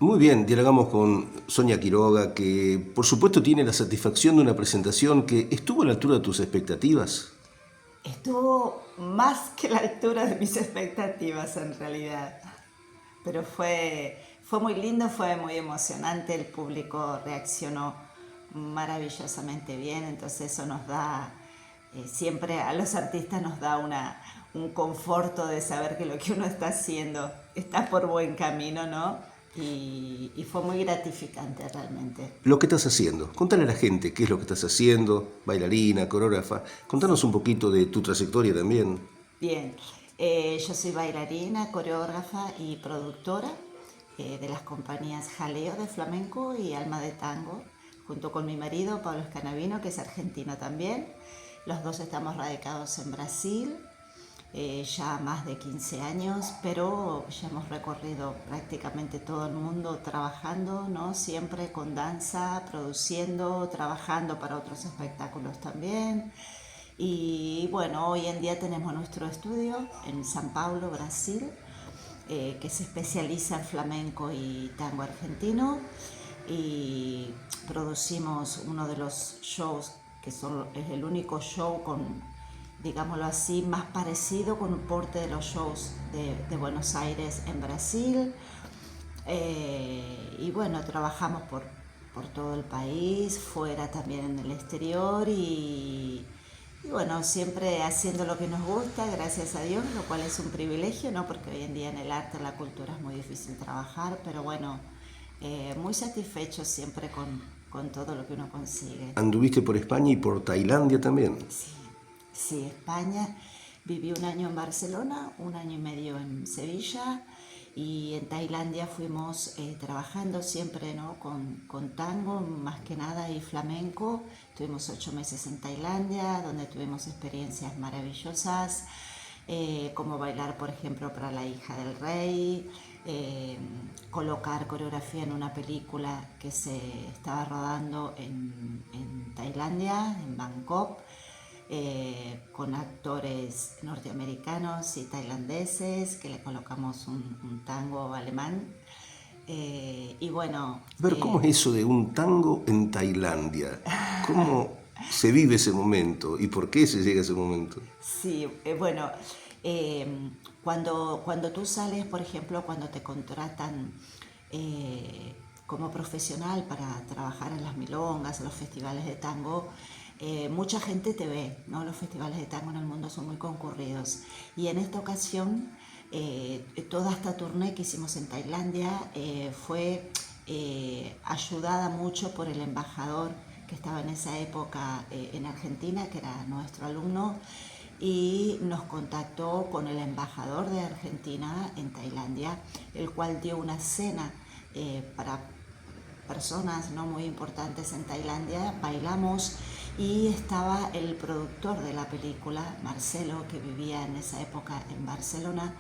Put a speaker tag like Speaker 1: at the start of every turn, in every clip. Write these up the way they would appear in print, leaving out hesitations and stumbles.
Speaker 1: Muy bien, dialogamos con Sonia Quiroga, que por supuesto tiene la satisfacción de una presentación que estuvo a la altura de tus expectativas.
Speaker 2: Estuvo más que la altura de mis expectativas en realidad, pero fue muy lindo, fue muy emocionante, el público reaccionó maravillosamente bien, entonces eso nos da, siempre a los artistas nos da un conforto de saber que lo que uno está haciendo está por buen camino, ¿no? Y fue muy gratificante realmente.
Speaker 1: Lo que estás haciendo, contale a la gente qué es lo que estás haciendo, bailarina, coreógrafa, contanos un poquito de tu trayectoria también.
Speaker 2: Bien, yo soy bailarina, coreógrafa y productora de las compañías Jaleo de flamenco y Alma de tango, junto con mi marido Pablo Escanavino, que es argentino también. Los dos estamos radicados en Brasil, ya más de 15 años, pero ya hemos recorrido prácticamente todo el mundo trabajando, ¿no? Siempre con danza, produciendo, trabajando para otros espectáculos también. Y bueno, hoy en día tenemos nuestro estudio en San Paulo, Brasil, que se especializa en flamenco y tango argentino. Y producimos uno de los shows, es el único show con, digámoslo así, más parecido con un porte de los shows de Buenos Aires en Brasil. Y bueno, trabajamos por todo el país, fuera también en el exterior y bueno, siempre haciendo lo que nos gusta, gracias a Dios, lo cual es un privilegio, ¿no? Porque hoy en día en el arte, en la cultura es muy difícil trabajar, pero bueno, muy satisfechos siempre con todo lo que uno consigue.
Speaker 1: Anduviste por España y por Tailandia también.
Speaker 2: Sí, sí, España. Viví un año en Barcelona, un año y medio en Sevilla y en Tailandia fuimos trabajando siempre, ¿no? con tango más que nada y flamenco. Tuvimos 8 meses en Tailandia donde tuvimos experiencias maravillosas, como bailar por ejemplo para la hija del rey, colocar coreografía en una película que se estaba rodando en Tailandia, en Bangkok, con actores norteamericanos y tailandeses, que le colocamos un tango alemán. Y bueno,
Speaker 1: Pero ¿cómo es eso de un tango en Tailandia? ¿Cómo se vive ese momento y por qué se llega a ese momento?
Speaker 2: sí, bueno, cuando tú sales, por ejemplo, cuando te contratan como profesional para trabajar en las milongas, en los festivales de tango, mucha gente te ve, ¿no? Los festivales de tango en el mundo son muy concurridos. Y en esta ocasión, toda esta tournée que hicimos en Tailandia fue ayudada mucho por el embajador que estaba en esa época en Argentina, que era nuestro alumno, y nos contactó con el embajador de Argentina en Tailandia, el cual dio una cena para personas no muy importantes en Tailandia. Bailamos y estaba el productor de la película, Marcelo, que vivía en esa época en Barcelona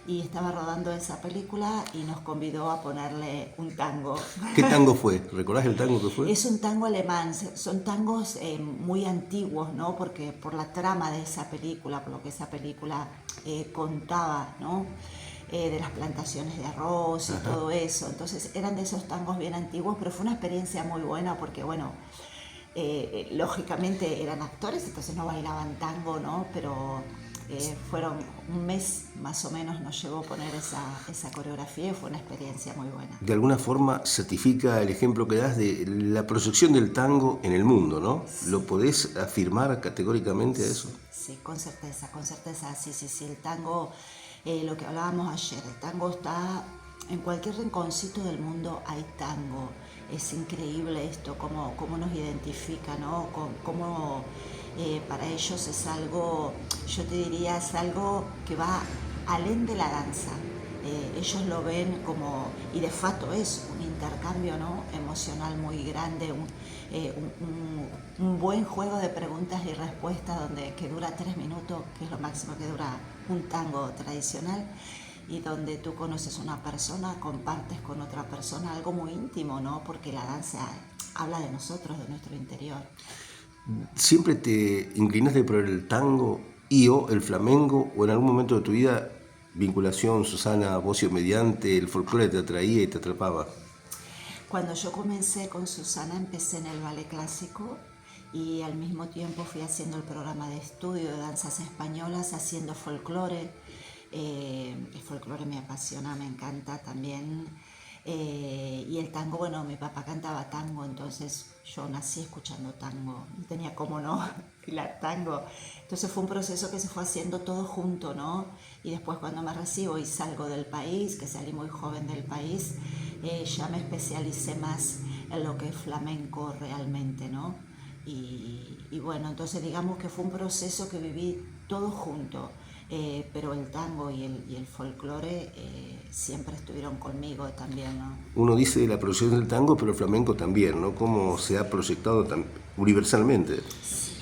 Speaker 2: y estaba rodando esa película y nos convidó a ponerle un tango.
Speaker 1: ¿Qué tango fue? ¿Recordás el tango que fue?
Speaker 2: Es un tango alemán, son tangos muy antiguos, ¿no? Porque por la trama de esa película, por lo que esa película contaba, ¿no? De las plantaciones de arroz y todo eso. Entonces eran de esos tangos bien antiguos, pero fue una experiencia muy buena porque, bueno, lógicamente eran actores, entonces no bailaban tango, ¿no? Pero fueron un mes más o menos nos llevó a poner esa coreografía y fue una experiencia muy buena.
Speaker 1: De alguna forma certifica el ejemplo que das de la proyección del tango en el mundo, ¿no? ¿Lo podés afirmar categóricamente a eso?
Speaker 2: Sí, con certeza, sí, sí, sí, el tango, lo que hablábamos ayer, el tango está en cualquier rinconcito del mundo, hay tango. Es increíble esto, cómo nos identifica, ¿no? Cómo para ellos es algo, yo te diría, es algo que va alén de la danza. Ellos lo ven como, y de facto es un intercambio, ¿no? Emocional muy grande, un buen juego de preguntas y respuestas que dura 3 minutos, que es lo máximo que dura un tango tradicional, y donde tú conoces a una persona, compartes con otra persona algo muy íntimo, ¿no? Porque la danza habla de nosotros, de nuestro interior.
Speaker 1: ¿Siempre te inclinaste por el tango y o el flamenco o en algún momento de tu vida vinculación Susana Bocio mediante el folclore te atraía y te atrapaba?
Speaker 2: Cuando yo comencé con Susana empecé en el ballet clásico y al mismo tiempo fui haciendo el programa de estudio de danzas españolas, haciendo folclore. El folclore me apasiona, me encanta también. Y el tango, bueno, mi papá cantaba tango, entonces yo nací escuchando tango, no tenía cómo no bailar tango. Entonces fue un proceso que se fue haciendo todo junto, ¿no? Y después cuando me recibo y salgo del país, que salí muy joven del país, ya me especialicé más en lo que es flamenco realmente, ¿no? Y bueno, entonces digamos que fue un proceso que viví todo junto, pero el tango y el folclore siempre estuvieron conmigo también, ¿no?
Speaker 1: Uno dice la proyección del tango, pero el flamenco también, ¿no? Cómo se ha proyectado tan universalmente.
Speaker 2: Sí.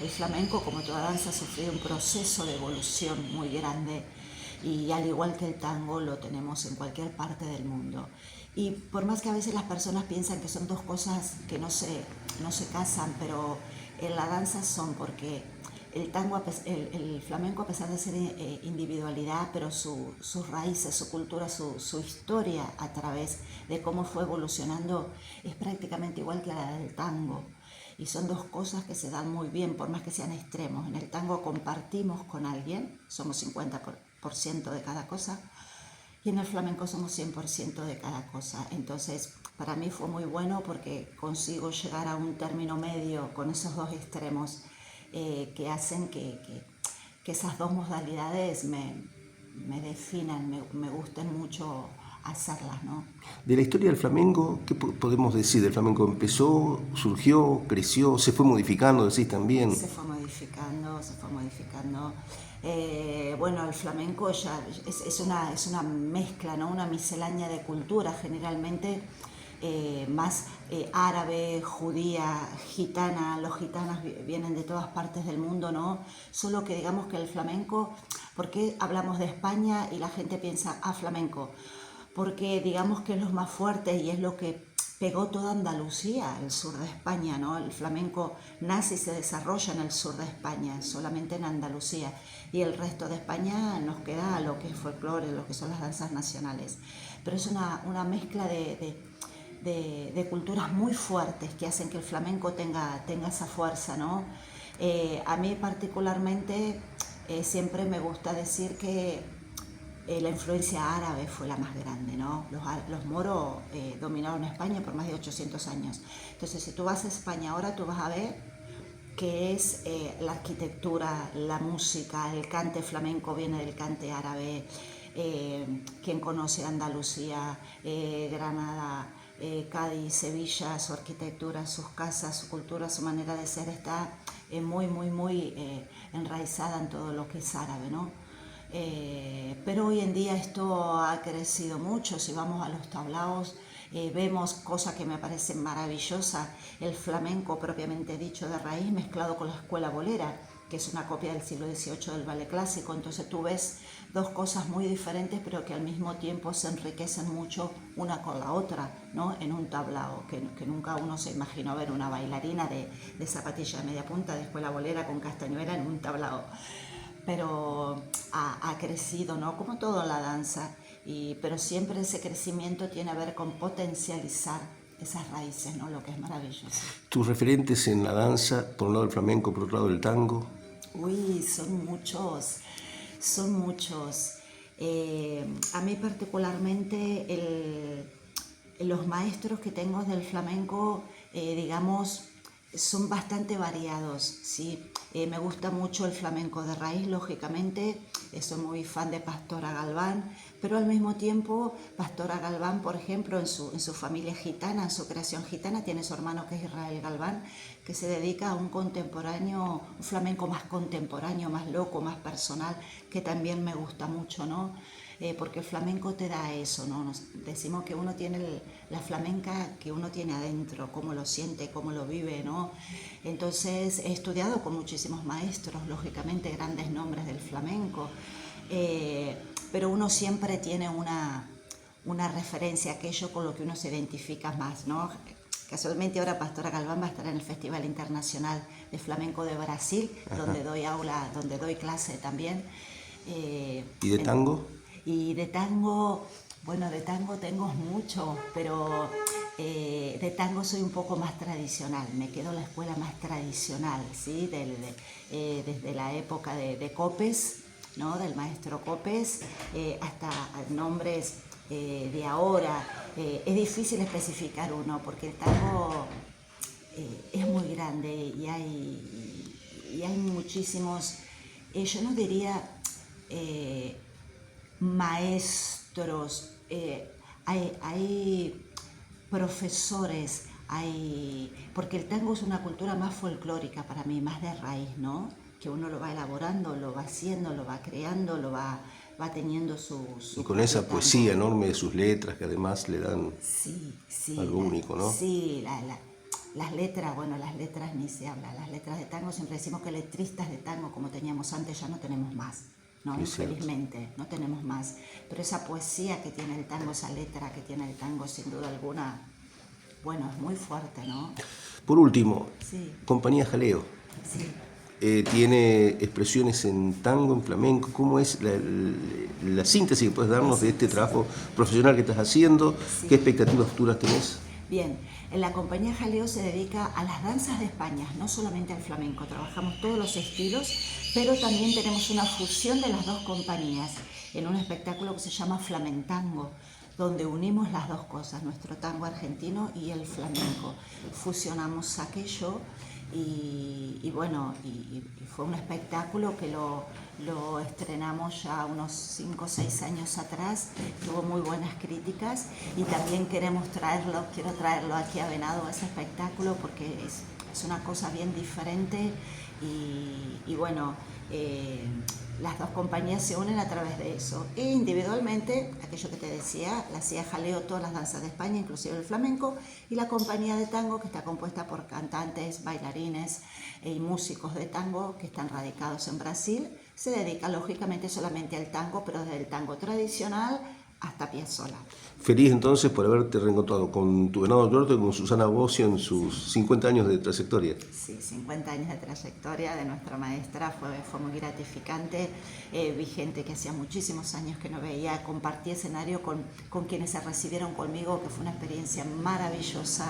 Speaker 2: El flamenco, como toda danza, ha sufrido un proceso de evolución muy grande y al igual que el tango lo tenemos en cualquier parte del mundo. Y por más que a veces las personas piensan que son dos cosas que no se casan, pero en la danza son porque el tango, el flamenco, a pesar de ser individualidad, pero sus raíces, su cultura, su historia a través de cómo fue evolucionando es prácticamente igual que la del tango. Y son dos cosas que se dan muy bien, por más que sean extremos. En el tango compartimos con alguien, somos 50% de cada cosa, y en el flamenco somos 100% de cada cosa. Entonces, para mí fue muy bueno porque consigo llegar a un término medio con esos dos extremos que hacen que esas dos modalidades me definan, me gusten mucho hacerlas, ¿no?
Speaker 1: De la historia del flamenco, ¿qué podemos decir? ¿El flamenco empezó, surgió, creció, se fue modificando, decís también?
Speaker 2: Se fue modificando, se fue modificando. Bueno, el flamenco ya es una mezcla, ¿no? Una miscelánea de culturas, generalmente más árabe, judía, gitana. Los gitanas vienen de todas partes del mundo, ¿no? Solo que digamos que el flamenco, ¿por qué hablamos de España y la gente piensa, flamenco? Porque digamos que es lo más fuerte y es lo que pegó toda Andalucía, el sur de España, ¿no? El flamenco nace y se desarrolla en el sur de España, solamente en Andalucía. Y el resto de España nos queda lo que es folclore, lo que son las danzas nacionales. Pero es una mezcla de culturas muy fuertes que hacen que el flamenco tenga esa fuerza, ¿no? A mí particularmente siempre me gusta decir que la influencia árabe fue la más grande, ¿no? Los moros dominaron España por más de 800 años. Entonces, si tú vas a España ahora, tú vas a ver que es la arquitectura, la música, el cante flamenco viene del cante árabe. Quien conoce Andalucía, Granada, Cádiz, Sevilla, su arquitectura, sus casas, su cultura, su manera de ser está muy enraizada en todo lo que es árabe, ¿no? Pero hoy en día esto ha crecido mucho. Si vamos a los tablaos vemos cosas que me parecen maravillosas, el flamenco propiamente dicho de raíz mezclado con la escuela bolera, que es una copia del siglo XVIII del ballet clásico. Entonces tú ves dos cosas muy diferentes pero que al mismo tiempo se enriquecen mucho una con la otra, ¿no? En un tablao, que nunca uno se imaginó ver una bailarina de zapatilla de media punta de escuela bolera con castañuela en un tablao. Pero ha crecido, ¿no? Como toda la danza, pero siempre ese crecimiento tiene a ver con potencializar esas raíces, ¿no? Lo que es maravilloso.
Speaker 1: ¿Tus referentes en la danza, por un lado el flamenco, por otro lado el tango?
Speaker 2: Uy, son muchos, son muchos. A mí particularmente los maestros que tengo del flamenco, digamos, son bastante variados, ¿sí? Me gusta mucho el flamenco de raíz, lógicamente, soy muy fan de Pastora Galván, pero al mismo tiempo Pastora Galván, por ejemplo, en su familia gitana, en su creación gitana, tiene su hermano que es Israel Galván, que se dedica a un contemporáneo, un flamenco más contemporáneo, más loco, más personal, que también me gusta mucho, ¿no? Porque el flamenco te da eso, ¿no? Decimos que uno tiene la flamenca que uno tiene adentro, cómo lo siente, cómo lo vive, ¿no? Entonces he estudiado con muchísimos maestros, lógicamente grandes nombres del flamenco, pero uno siempre tiene una referencia, aquello con lo que uno se identifica más, ¿no? Casualmente ahora Pastora Galván va a estar en el Festival Internacional de Flamenco de Brasil, donde doy aula, donde doy clase también.
Speaker 1: ¿Y de tango?
Speaker 2: Y de tango, bueno, de tango tengo mucho, pero de tango soy un poco más tradicional, me quedo en la escuela más tradicional, ¿sí? Desde la época de Copes, ¿no? Del maestro Copes, hasta nombres de ahora. Es difícil especificar uno porque el tango es muy grande y hay muchísimos, yo no diría maestros, hay profesores, porque el tango es una cultura más folclórica para mí, más de raíz, ¿no? Que uno lo va elaborando, lo va haciendo, lo va creando, va teniendo su
Speaker 1: Y con
Speaker 2: propio
Speaker 1: esa
Speaker 2: tango.
Speaker 1: poesía enorme de sus letras que además le dan
Speaker 2: Sí, sí,
Speaker 1: algo único, ¿no?
Speaker 2: sí, las letras, bueno, las letras ni se habla, las letras de tango, siempre decimos que letristas de tango como teníamos antes ya no tenemos más, ¿no?
Speaker 1: Es cierto.
Speaker 2: Infelizmente, no tenemos más, pero esa poesía que tiene el tango, esa letra que tiene el tango, sin duda alguna, bueno, es muy fuerte, ¿no?
Speaker 1: Por último,
Speaker 2: Sí,
Speaker 1: Compañía Jaleo.
Speaker 2: sí.
Speaker 1: Tiene expresiones en tango, en flamenco. ¿Cómo es la síntesis que puedes darnos de este trabajo profesional que estás haciendo?
Speaker 2: Sí.
Speaker 1: ¿Qué expectativas futuras tenés?
Speaker 2: Bien, en la compañía Jaleo se dedica a las danzas de España, no solamente al flamenco. Trabajamos todos los estilos, pero también tenemos una fusión de las dos compañías en un espectáculo que se llama Flamentango, donde unimos las dos cosas, nuestro tango argentino y el flamenco. Fusionamos aquello y bueno, y fue un espectáculo que lo estrenamos ya unos 5 o 6 años atrás, tuvo muy buenas críticas y también quiero traerlo aquí a Venado, a ese espectáculo, porque es una cosa bien diferente y bueno, las dos compañías se unen a través de eso. E individualmente, aquello que te decía, la hacía Jaleo todas las danzas de España, inclusive el flamenco, y la compañía de tango, que está compuesta por cantantes, bailarines y músicos de tango que están radicados en Brasil, se dedica lógicamente solamente al tango, pero desde el tango tradicional hasta Piazzolla.
Speaker 1: Feliz entonces por haberte reencontrado con tu Venado Tuerto y con Susana Bossio en sus 50 años de trayectoria.
Speaker 2: Sí, 50 años de trayectoria de nuestra maestra, fue muy gratificante. Vi gente que hacía muchísimos años que no veía, compartí escenario con quienes se recibieron conmigo, que fue una experiencia maravillosa,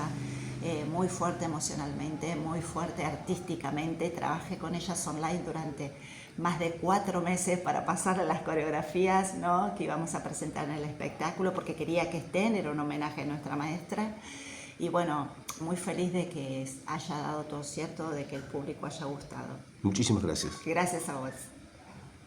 Speaker 2: muy fuerte emocionalmente, muy fuerte artísticamente. Trabajé con ellas online durante más de 4 meses para pasar las coreografías, ¿no?, que íbamos a presentar en el espectáculo, porque quería que estén, era un homenaje a nuestra maestra. Y bueno, muy feliz de que haya dado todo cierto, de que el público haya gustado.
Speaker 1: Muchísimas gracias.
Speaker 2: Gracias a vos.